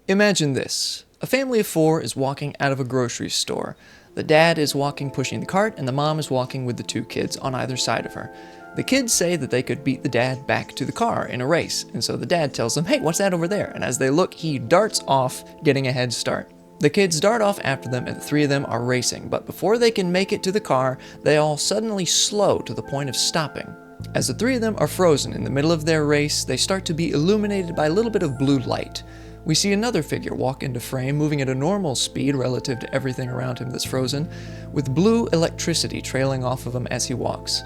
Imagine this. A family of 4 is walking out of a grocery store. The dad is walking pushing the cart, and the mom is walking with the 2 kids on either side of her. The kids say that they could beat the dad back to the car in a race, and so the dad tells them, "Hey, what's that over there?" And as they look, he darts off, getting a head start. The kids dart off after them, and the 3 of them are racing, but before they can make it to the car, they all suddenly slow to the point of stopping. As the 3 of them are frozen in the middle of their race, they start to be illuminated by a little bit of blue light. We see another figure walk into frame, moving at a normal speed relative to everything around him that's frozen, with blue electricity trailing off of him as he walks.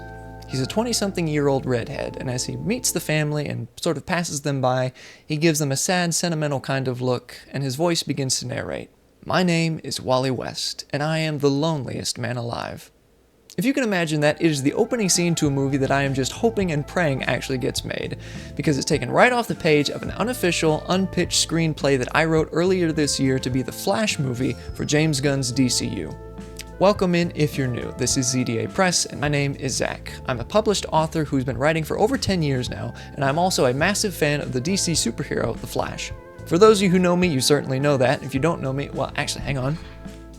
He's a 20-something-year-old redhead, and as he meets the family and sort of passes them by, he gives them a sad, sentimental kind of look, and his voice begins to narrate. "My name is Wally West, and I am the loneliest man alive." If you can imagine that, it is the opening scene to a movie that I am just hoping and praying actually gets made, because it's taken right off the page of an unofficial, unpitched screenplay that I wrote earlier this year to be the Flash movie for James Gunn's DCU. Welcome in if you're new. This is ZDA Press, and my name is Zach. I'm a published author who's been writing for over 10 years now, and I'm also a massive fan of the DC superhero, The Flash. For those of you who know me, you certainly know that. If you don't know me, well, actually, hang on.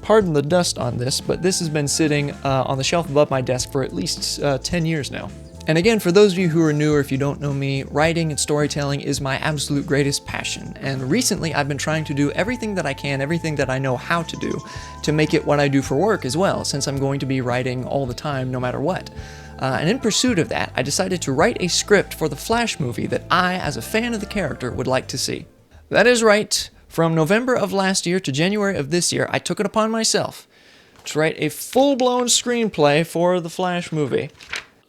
Pardon the dust on this, but this has been sitting on the shelf above my desk for at least 10 years now. And again, for those of you who are new or if you don't know me, writing and storytelling is my absolute greatest passion. And recently I've been trying to do everything that I can, everything that I know how to do, to make it what I do for work as well, since I'm going to be writing all the time, no matter what. And in pursuit of that, I decided to write a script for the Flash movie that I, as a fan of the character, would like to see. That is right. From November of last year to January of this year, I took it upon myself to write a full-blown screenplay for the Flash movie.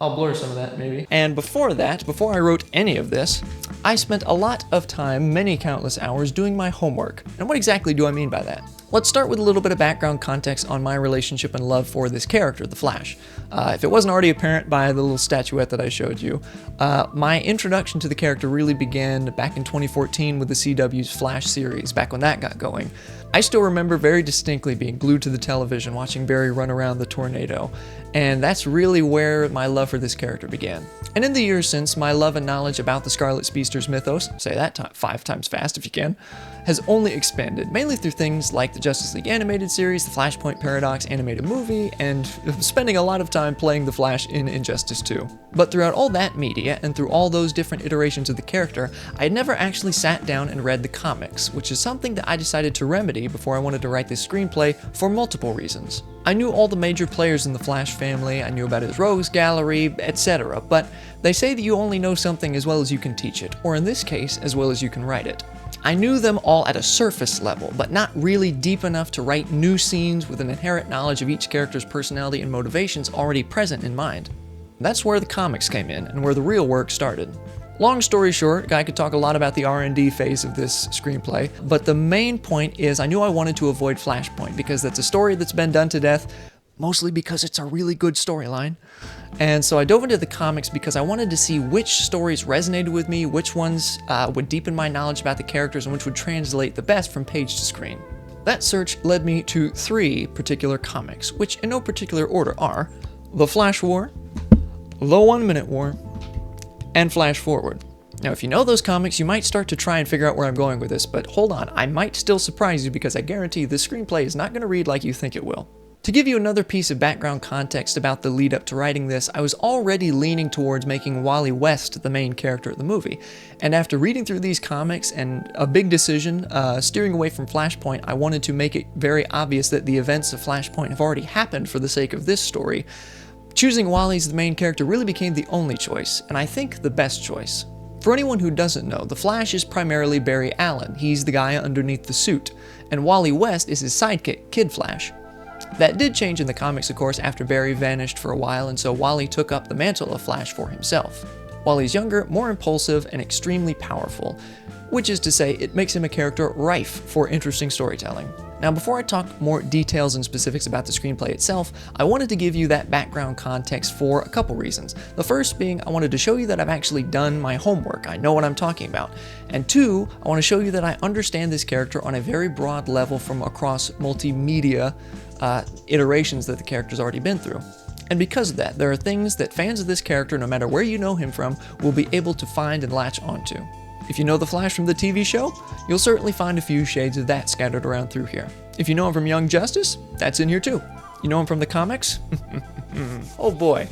I'll blur some of that, maybe. And before that, before I wrote any of this, I spent a lot of time, many countless hours, doing my homework. And what exactly do I mean by that? Let's start with a little bit of background context on my relationship and love for this character, the Flash. If it wasn't already apparent by the little statuette that I showed you, my introduction to the character really began back in 2014 with the CW's Flash series, back when that got going. I still remember very distinctly being glued to the television, watching Barry run around the tornado, and that's really where my love for this character began. And in the years since, my love and knowledge about the Scarlet Speedster's mythos, say that 5 times fast if you can, has only expanded, mainly through things like the Justice League animated series, the Flashpoint Paradox animated movie, and spending a lot of time playing the Flash in Injustice 2. But throughout all that media, and through all those different iterations of the character, I had never actually sat down and read the comics, which is something that I decided to remedy before I wanted to write this screenplay for multiple reasons. I knew all the major players in the Flash family, I knew about his rogues gallery, etc., but they say that you only know something as well as you can teach it, or in this case, as well as you can write it. I knew them all at a surface level, but not really deep enough to write new scenes with an inherent knowledge of each character's personality and motivations already present in mind. That's where the comics came in, and where the real work started. Long story short, I could talk a lot about the R&D phase of this screenplay, but the main point is I knew I wanted to avoid Flashpoint because that's a story that's been done to death, mostly because it's a really good storyline. And so I dove into the comics because I wanted to see which stories resonated with me, which ones would deepen my knowledge about the characters, and which would translate the best from page to screen. That search led me to 3 particular comics, which in no particular order are The Flash War, The 1 Minute War, and Flash Forward. Now, if you know those comics, you might start to try and figure out where I'm going with this, but hold on, I might still surprise you because I guarantee this screenplay is not going to read like you think it will. To give you another piece of background context about the lead up to writing this, I was already leaning towards making Wally West the main character of the movie. And after reading through these comics and a big decision, steering away from Flashpoint, I wanted to make it very obvious that the events of Flashpoint have already happened for the sake of this story. Choosing Wally as the main character really became the only choice, and I think the best choice. For anyone who doesn't know, the Flash is primarily Barry Allen. He's the guy underneath the suit, and Wally West is his sidekick, Kid Flash. That did change in the comics, of course, after Barry vanished for a while, and so Wally took up the mantle of Flash for himself. Wally's younger, more impulsive, and extremely powerful, which is to say, it makes him a character rife for interesting storytelling. Now, before I talk more details and specifics about the screenplay itself, I wanted to give you that background context for a couple reasons. The first being, I wanted to show you that I've actually done my homework. I know what I'm talking about. And 2, I want to show you that I understand this character on a very broad level from across multimedia iterations that the character's already been through. And because of that, there are things that fans of this character, no matter where you know him from, will be able to find and latch onto. If you know the Flash from the TV show, you'll certainly find a few shades of that scattered around through here. If you know him from Young Justice, that's in here too. You know him from the comics? Oh boy,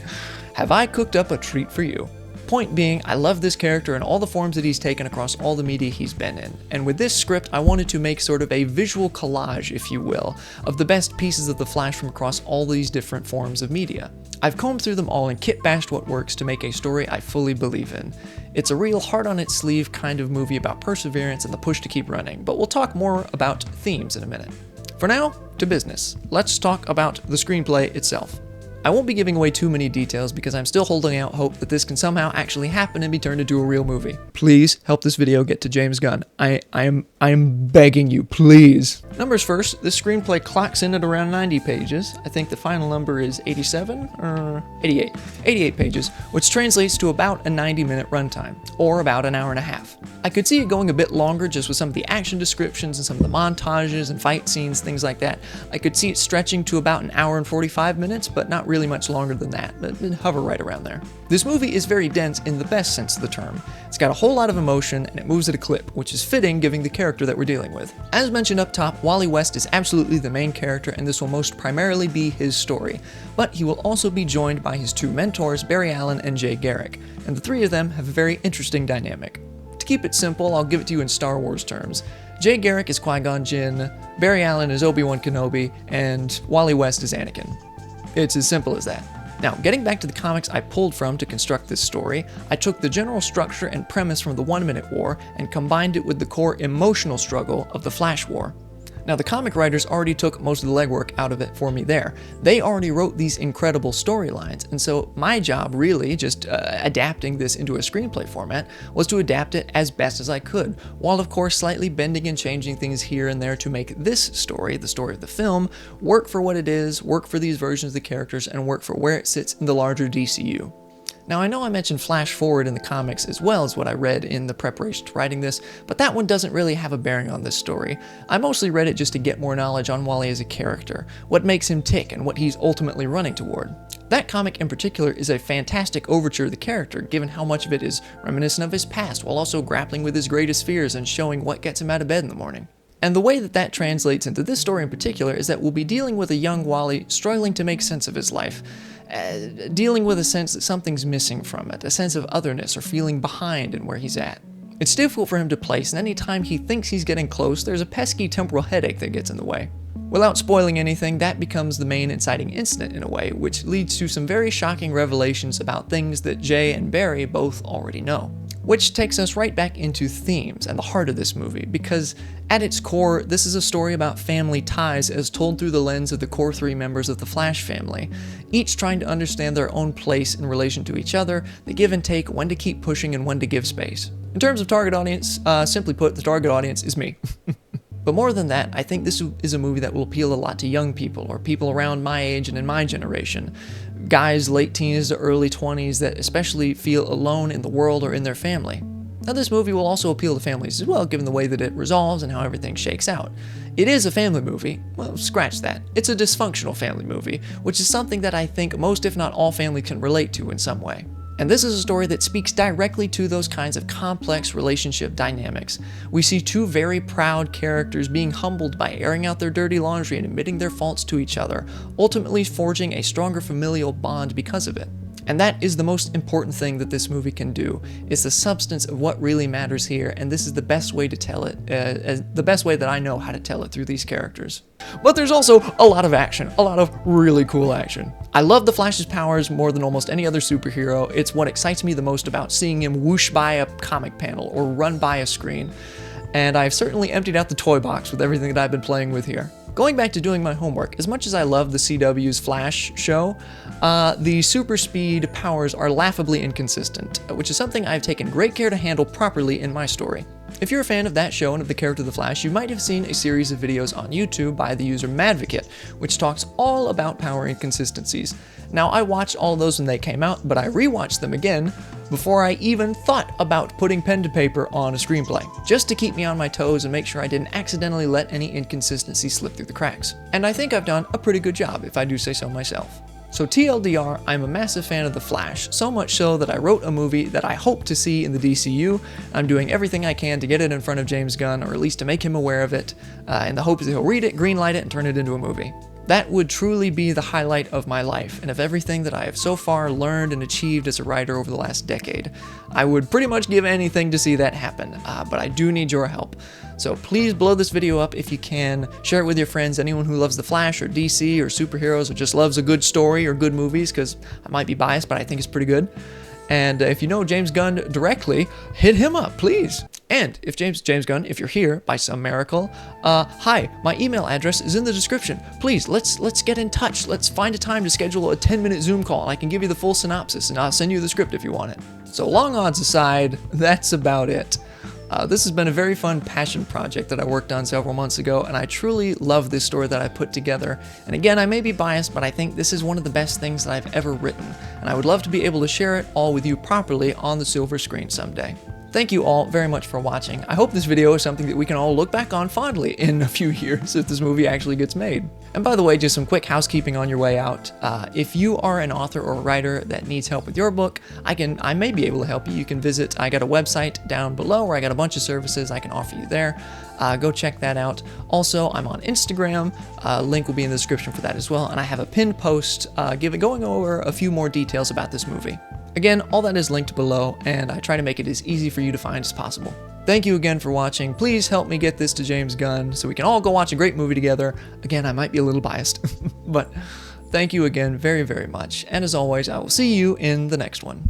have I cooked up a treat for you. Point being, I love this character and all the forms that he's taken across all the media he's been in. And with this script, I wanted to make sort of a visual collage, if you will, of the best pieces of the Flash from across all these different forms of media. I've combed through them all and kit-bashed what works to make a story I fully believe in. It's a real heart-on-its-sleeve kind of movie about perseverance and the push to keep running, but we'll talk more about themes in a minute. For now, to business. Let's talk about the screenplay itself. I won't be giving away too many details because I'm still holding out hope that this can somehow actually happen and be turned into a real movie. Please help this video get to James Gunn. I am begging you, please. Numbers first, this screenplay clocks in at around 90 pages. I think the final number is 87 or 88. 88 pages, which translates to about a 90-minute runtime, or about an hour and a half. I could see it going a bit longer just with some of the action descriptions and some of the montages and fight scenes, things like that. I could see it stretching to about an hour and 45 minutes, but not really much longer than that, but hover right around there. This movie is very dense in the best sense of the term. It's got a whole lot of emotion and it moves at a clip, which is fitting given the character that we're dealing with. As mentioned up top, Wally West is absolutely the main character and this will most primarily be his story, but he will also be joined by his two mentors, Barry Allen and Jay Garrick, and the three of them have a very interesting dynamic. To keep it simple, I'll give it to you in Star Wars terms. Jay Garrick is Qui-Gon Jinn, Barry Allen is Obi-Wan Kenobi, and Wally West is Anakin. It's as simple as that. Now, getting back to the comics I pulled from to construct this story, I took the general structure and premise from the 1 Minute War and combined it with the core emotional struggle of the Flash War. Now, the comic writers already took most of the legwork out of it for me there. They already wrote these incredible storylines, and so my job really, just adapting this into a screenplay format, was to adapt it as best as I could, while of course slightly bending and changing things here and there to make this story, the story of the film, work for what it is, work for these versions of the characters, and work for where it sits in the larger DCU. Now, I know I mentioned Flash Forward in the comics as well as what I read in the preparation to writing this, but that one doesn't really have a bearing on this story. I mostly read it just to get more knowledge on Wally as a character, what makes him tick, and what he's ultimately running toward. That comic in particular is a fantastic overture of the character, given how much of it is reminiscent of his past, while also grappling with his greatest fears and showing what gets him out of bed in the morning. And the way that translates into this story in particular is that we'll be dealing with a young Wally struggling to make sense of his life, dealing with a sense that something's missing from it, a sense of otherness or feeling behind in where he's at. It's difficult for him to place, and any time he thinks he's getting close, there's a pesky temporal headache that gets in the way. Without spoiling anything, that becomes the main inciting incident in a way, which leads to some very shocking revelations about things that Jay and Barry both already know. Which takes us right back into themes and the heart of this movie, because at its core, this is a story about family ties as told through the lens of the core three members of the Flash family, each trying to understand their own place in relation to each other, the give and take, when to keep pushing and when to give space. In terms of target audience, simply put, the target audience is me. But more than that, I think this is a movie that will appeal a lot to young people, or people around my age and in my generation. Guys late teens to early 20s that especially feel alone in the world or in their family. Now, this movie will also appeal to families as well, given the way that it resolves and how everything shakes out. It is a family movie. Well, scratch that. It's a dysfunctional family movie, which is something that I think most, if not all, families can relate to in some way. And this is a story that speaks directly to those kinds of complex relationship dynamics. We see two very proud characters being humbled by airing out their dirty laundry and admitting their faults to each other, ultimately forging a stronger familial bond because of it. And that is the most important thing that this movie can do, is the substance of what really matters here, and this is the best way to tell it, the best way that I know how to tell it through these characters. But there's also a lot of action, a lot of really cool action. I love the Flash's powers more than almost any other superhero. It's what excites me the most about seeing him whoosh by a comic panel or run by a screen. And I've certainly emptied out the toy box with everything that I've been playing with here. Going back to doing my homework, as much as I love the CW's Flash show, the super speed powers are laughably inconsistent, which is something I've taken great care to handle properly in my story. If you're a fan of that show and of the character of the Flash, you might have seen a series of videos on YouTube by the user Madvocate, which talks all about power inconsistencies. Now, I watched all of those when they came out, but I rewatched them again before I even thought about putting pen to paper on a screenplay, just to keep me on my toes and make sure I didn't accidentally let any inconsistencies slip through the cracks. And I think I've done a pretty good job, if I do say so myself. So TLDR, I'm a massive fan of The Flash, so much so that I wrote a movie that I hope to see in the DCU. I'm doing everything I can to get it in front of James Gunn, or at least to make him aware of it, in the hopes that he'll read it, greenlight it, and turn it into a movie. That would truly be the highlight of my life, and of everything that I have so far learned and achieved as a writer over the last decade. I would pretty much give anything to see that happen, but I do need your help. So please blow this video up if you can, share it with your friends, anyone who loves The Flash or DC or superheroes or just loves a good story or good movies, because I might be biased, but I think it's pretty good. And if you know James Gunn directly, hit him up, please. And if James Gunn, if you're here by some miracle, hi, my email address is in the description. Please, let's get in touch. Let's find a time to schedule a 10-minute Zoom call, and I can give you the full synopsis, and I'll send you the script if you want it. So long odds aside, that's about it. This has been a very fun passion project that I worked on several months ago, and I truly love this story that I put together. And again, I may be biased, but I think this is one of the best things that I've ever written, and I would love to be able to share it all with you properly on the silver screen someday. Thank you all very much for watching. I hope this video is something that we can all look back on fondly in a few years if this movie actually gets made. And by the way, just some quick housekeeping on your way out. If you are an author or a writer that needs help with your book, I may be able to help you. You can visit, I got a website down below where I got a bunch of services I can offer you there. Go check that out. Also, I'm on Instagram. Link will be in the description for that as well. And I have a pinned post going over a few more details about this movie. Again, all that is linked below, and I try to make it as easy for you to find as possible. Thank you again for watching. Please help me get this to James Gunn so we can all go watch a great movie together. Again, I might be a little biased, but thank you again very, very much. And as always, I will see you in the next one.